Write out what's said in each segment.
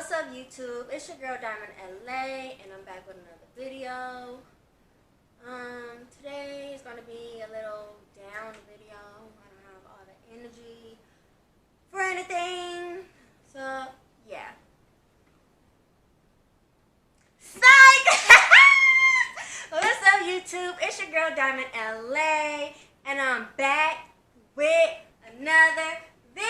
What's up, YouTube? It's your girl Diamond LA, and I'm back with another video. Today is going to be a little down video. I don't have all the energy for anything. So, yeah. Psych! What's up, YouTube? It's your girl Diamond LA, and I'm back with another video.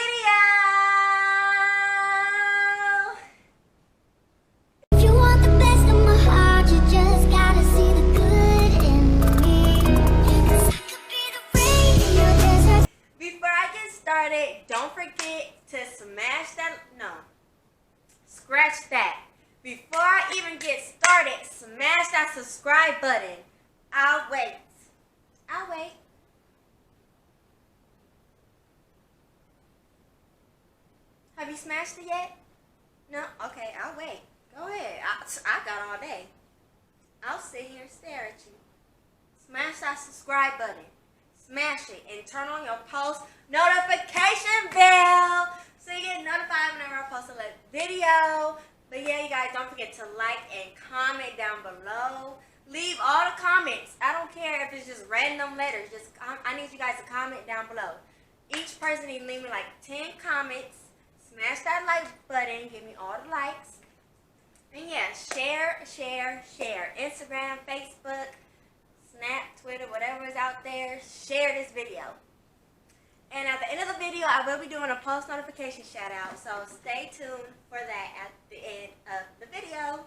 Don't forget to scratch that. Before I even get started, smash that subscribe button. I'll wait. Have you smashed it yet? No? Okay, I'll wait. Go ahead. I got all day. I'll sit here and stare at you. Smash that subscribe button. Smash it and turn on your post notification bell so you get notified whenever I post a video. But yeah, you guys, don't forget to like and comment down below. Leave all the comments. I don't care if it's just random letters. I need you guys to comment down below. Each person needs to leave me like 10 comments. Smash that like button. Give me all the likes. And yeah, share. Instagram, Facebook, Snap, Twitter, whatever is out there, share this video. And at the end of the video, I will be doing a post notification shout out, so stay tuned for that at the end of the video.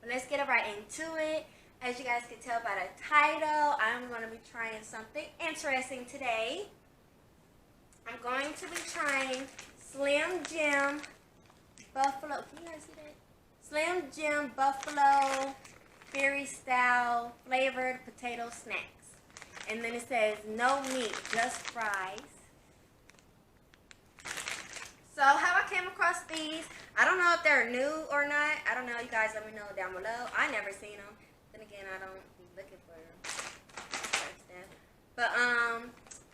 But let's get right into it. As you guys can tell by the title, I'm going to be trying something interesting today. I'm going to be trying Slim Jim Buffalo. Can you guys see that? Slim Jim Buffalo Berry style flavored potato snacks. And then it says no meat, just fries. So how I came across these, I don't know if they're new or not. I don't know. You guys let me know down below. I never seen them. Then again, I don't be looking for them. But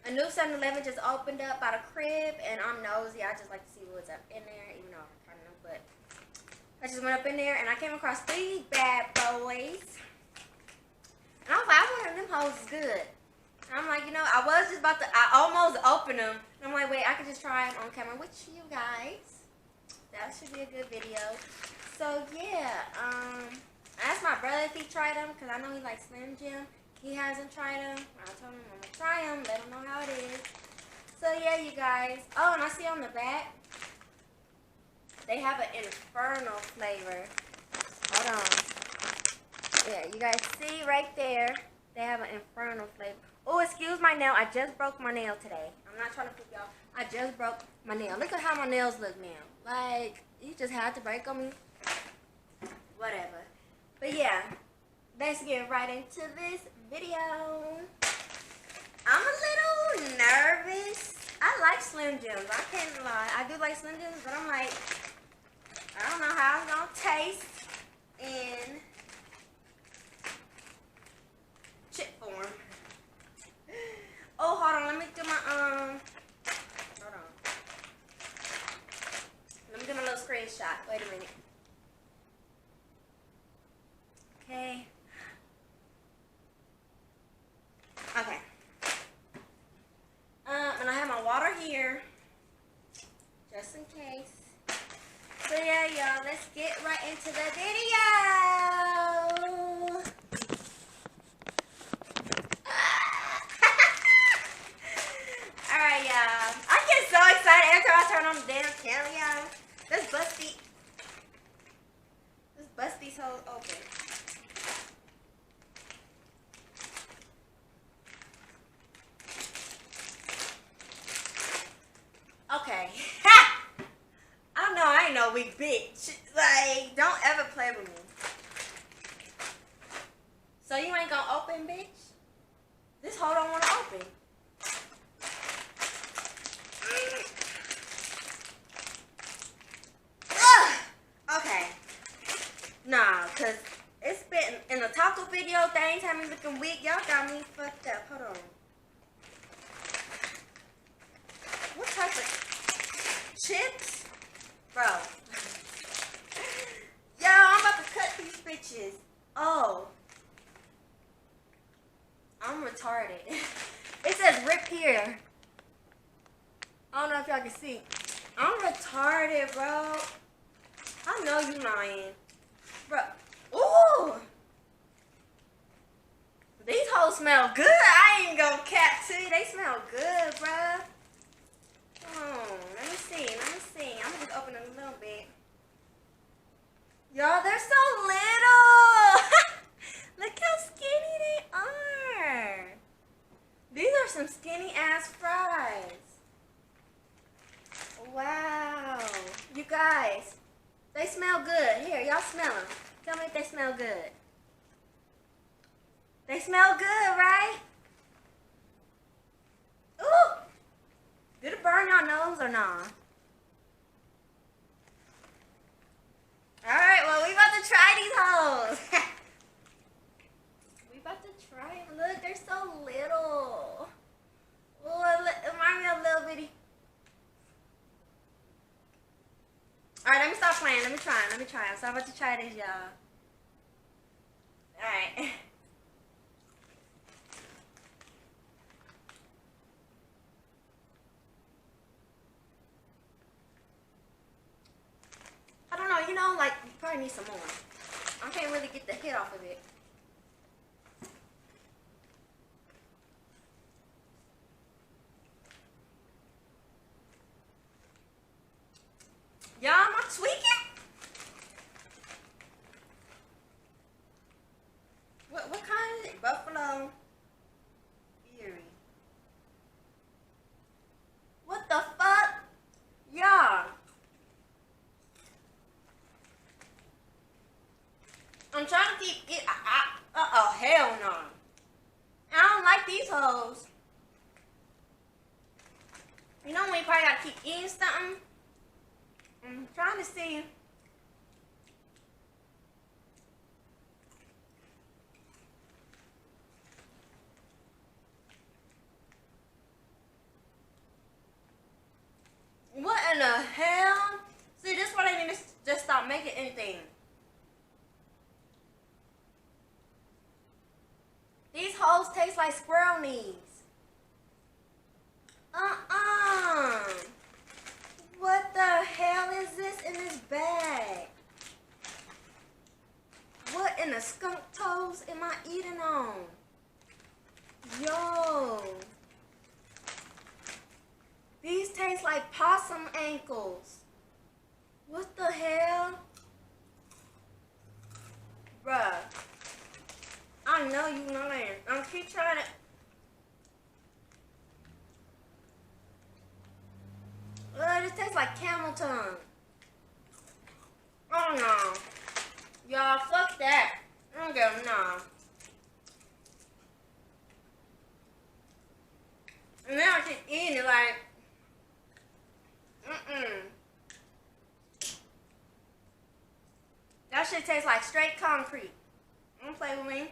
a new 7-Eleven just opened up by the crib, and I'm nosy. I just like to see what's up in there, even though I kind of know, but I just went up in there and I came across these bad boys. And I was like, I wonder if them hoes is good. And I'm like, I was just about to, I almost opened them. And I'm like, wait, I could just try them on camera with you guys. That should be a good video. So yeah, I asked my brother if he tried them because I know he likes Slim Jim. He hasn't tried them. I told him I'm going to try them, let him know how it is. So yeah, you guys. Oh, and I see on the back, they have an infernal flavor. Hold on. Yeah, you guys see right there. They have an infernal flavor. Oh, excuse my nail. I just broke my nail today. I'm not trying to freak y'all. I just broke my nail. Look at how my nails look now. Like, you just had to break on me. Whatever. But yeah, let's get right into this video. I'm a little nervous. I like Slim Jims. I can't lie. I do like Slim Jims, but I'm like, I don't know how it's gonna taste in chip form. Oh, hold on. Let me do my hold on. Let me do my little screenshot. Wait a minute. Okay. Okay. And I have my water here, just in case. So yeah, y'all, let's get right into the video. Alright, y'all. I get so excited every time I turn on the damn camera, y'all. Let's bust these holes open. Okay. I ain't no weak bitch. Like, don't ever play with me. So you ain't gonna open, bitch? This hole don't wanna open. Okay. Nah, cause it's been in the taco video things had me looking weak. Y'all got me fucked up. Hold on. What type of chips? Bro. retarded. It says rip here. I don't know if y'all can see. I'm retarded, bro. I know you lying. Bro. Ooh. These hoes smell good. I ain't gonna cap to you. They smell good, bro. Oh, let me see. I'm gonna just open it a little bit. Y'all, they're so little. Look how skinny they are. These are some skinny ass fries. Wow. You guys, they smell good. Here, y'all smell them. Tell me if they smell good. They smell good, right? Ooh. Did it burn your nose or not? Alright, well, we about to try these hoes. We about to try them. Look, they're so little. Oh, it reminds me of a little bitty. Alright, let me stop playing. Let me try. So I'm about to try this, y'all. Alright. I don't know, you know, like, you probably need some more. I can't really get the hit off of it. Y'all, am I tweaking? What kind is it? Buffalo Fury. What the fuck? Y'all. I'm trying to keep it. Oh, hell no. I don't like these hoes. You know when you probably gotta keep eating something? I'm trying to see. What in the hell? See, this is why they need to just stop making anything. These hoes taste like squirrel knees. What the hell is this in this bag? What in the skunk toes am I eating on? Yo. These taste like possum ankles. What the hell? Bruh. I know you lying. I'm keep trying to. This tastes like camel tongue. Oh no. Y'all, fuck that. I'm going no. And then I keep eating it like. That shit tastes like straight concrete. Don't play with me.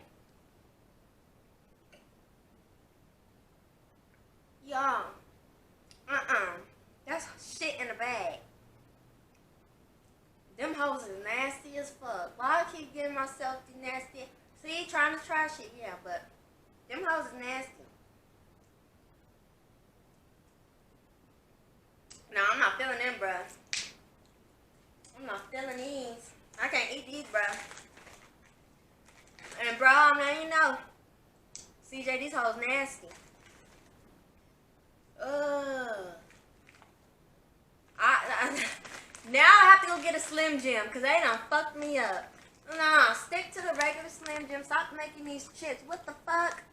Y'all. That's shit in the bag. Them hoes is nasty as fuck. Why I keep getting myself the nasty? See, trying to try shit, yeah, but them hoes is nasty. No, I'm not feeling them, bruh. I'm not feeling these. I can't eat these, bruh. And bro, now you know. CJ, these hoes nasty. Now I have to go get a Slim Jim because they done fucked me up. Nah, stick to the regular Slim Jim. Stop making these chips. What the fuck?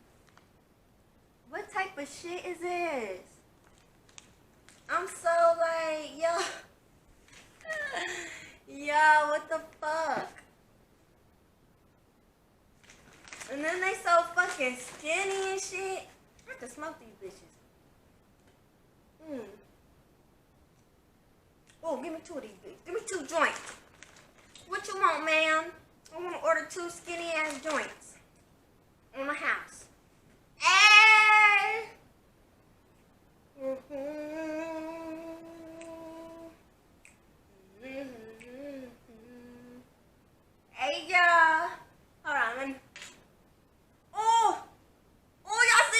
What type of shit is this? I'm so like, yo. Yo, what the fuck? And then they so fucking skinny and shit. I have to smoke these bitches. Oh, give me 2 of these bitches. Give me 2 joints. What you want, ma'am? I want to order 2 skinny ass joints. On the house. Hey! Hey, y'all. Hold on, let me. Oh! Oh, y'all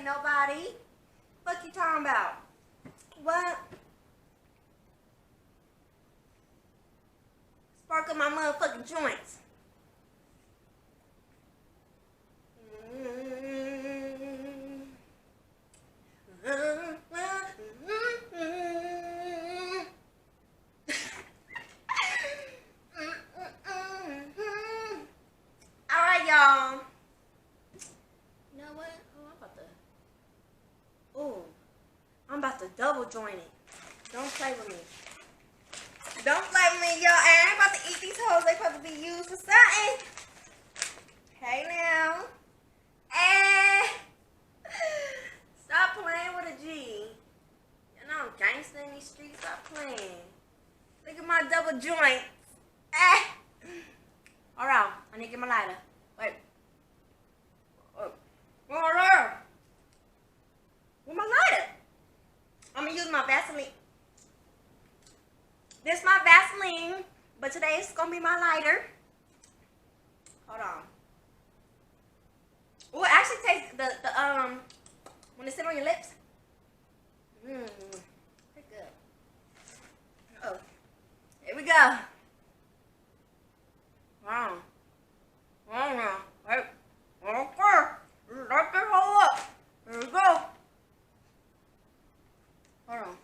ain't nobody. Fuck you talking about? What? Spark up my motherfucking joints. Alright, y'all. You know what? I'm about to double join it. Don't play with me. Don't play with me, y'all. I ain't about to eat these hoes. They supposed to be used for something. Hey now. Hey. Stop playing with a G. You know I'm gangsta in these streets. Stop playing. Look at my double joints. Alright, I need to get my lighter. Wait. Where my lighter? I'm gonna use my Vaseline. This is my Vaseline, but today it's gonna be my lighter. Hold on. Oh, it actually tastes the when it's sit on your lips. Pretty good. Oh, here we go. Wow. Wow now. Wait. Okay. Let this hold up. Here we go. Hold on.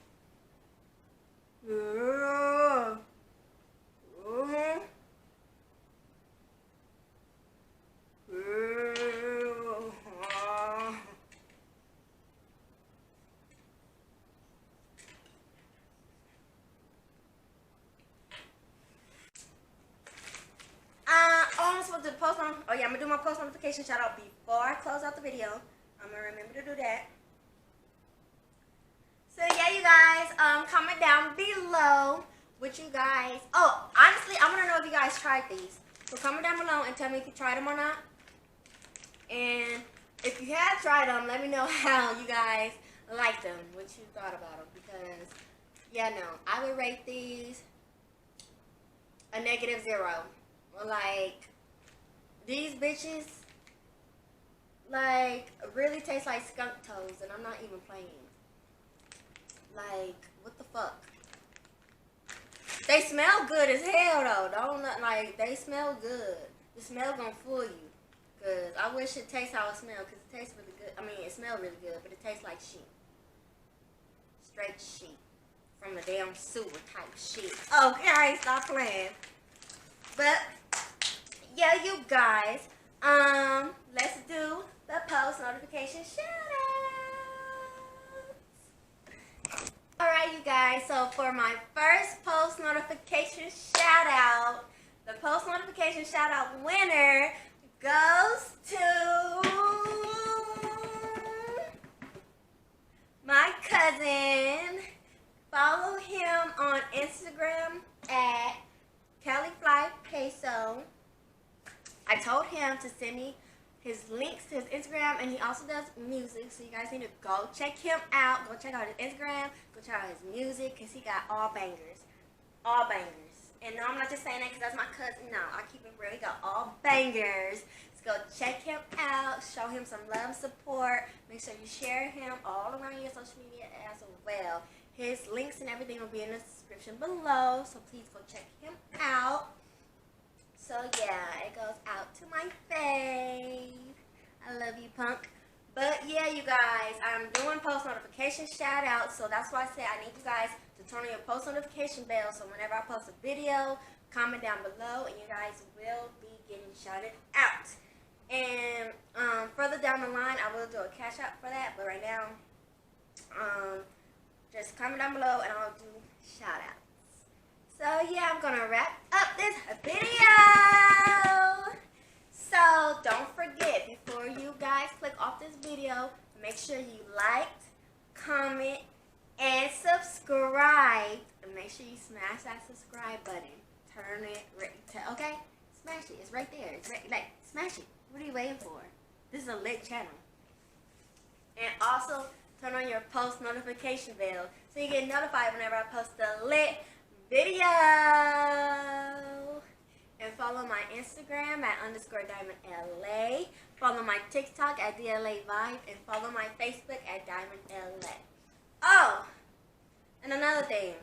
Yeah. I'm supposed to post on. Oh yeah, I'm gonna do my post notification shout out before I close out the video. I'm gonna remember to do that. So yeah, you guys, comment down below what you guys. Oh, honestly, I want to know if you guys tried these. So comment down below and tell me if you tried them or not. And if you have tried them, let me know how you guys liked them, what you thought about them. Because yeah, no, I would rate these a -0. Like these bitches, like really taste like skunk toes, and I'm not even playing. Like, what the fuck? They smell good as hell though. Don't like they smell good. The smell gonna fool you. Cause I wish it tastes how it smells. Cause it tastes really good. I mean, it smells really good, but it tastes like shit. Straight shit from the damn sewer type shit. Okay, stop playing. But yeah, you guys. Let's do the post notification shout out. Alright, you guys, so for my first post notification shout out, the post notification shout out winner goes to my cousin. Follow him on Instagram at CaliFlyPeso. I told him to send me his links to his Instagram, and he also does music, so you guys need to go check him out. Go check out his Instagram, go check out his music, because he got all bangers. All bangers. And no, I'm not just saying that because that's my cousin. No, I keep it real. He got all bangers. So go check him out, show him some love and support. Make sure you share him all around your social media as well. His links and everything will be in the description below, so please go check him out. So yeah, it goes out to my fave. I love you, punk. But yeah, you guys, I'm doing post notification shout outs, so that's why I say I need you guys to turn on your post notification bell, so whenever I post a video, comment down below, and you guys will be getting shouted out. And further down the line, I will do a cash out for that, but right now, just comment down below, and I'll do shout outs. So yeah, I'm gonna wrap up this video. So don't forget, before you guys click off this video, make sure you liked, comment, and subscribe. And make sure you smash that subscribe button. Turn it, okay? Smash it. It's right there. It's right, like, smash it. What are you waiting for? This is a lit channel. And also, turn on your post notification bell so you get notified whenever I post a lit video. And follow my Instagram at _diamondla. Follow my TikTok at DLA Vibe. And follow my Facebook at diamondla. Oh, and another thing.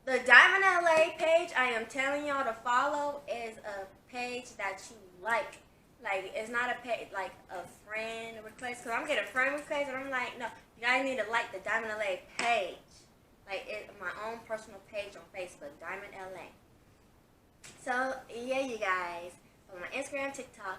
The Diamond LA page I am telling y'all to follow is a page that you like. Like, it's not a page, like a friend request. Because I'm getting a friend request and I'm like, no, you guys need to like the Diamond LA page. Like, it's my own personal page on Facebook, Diamond LA. So, yeah, you guys. On my Instagram, TikTok,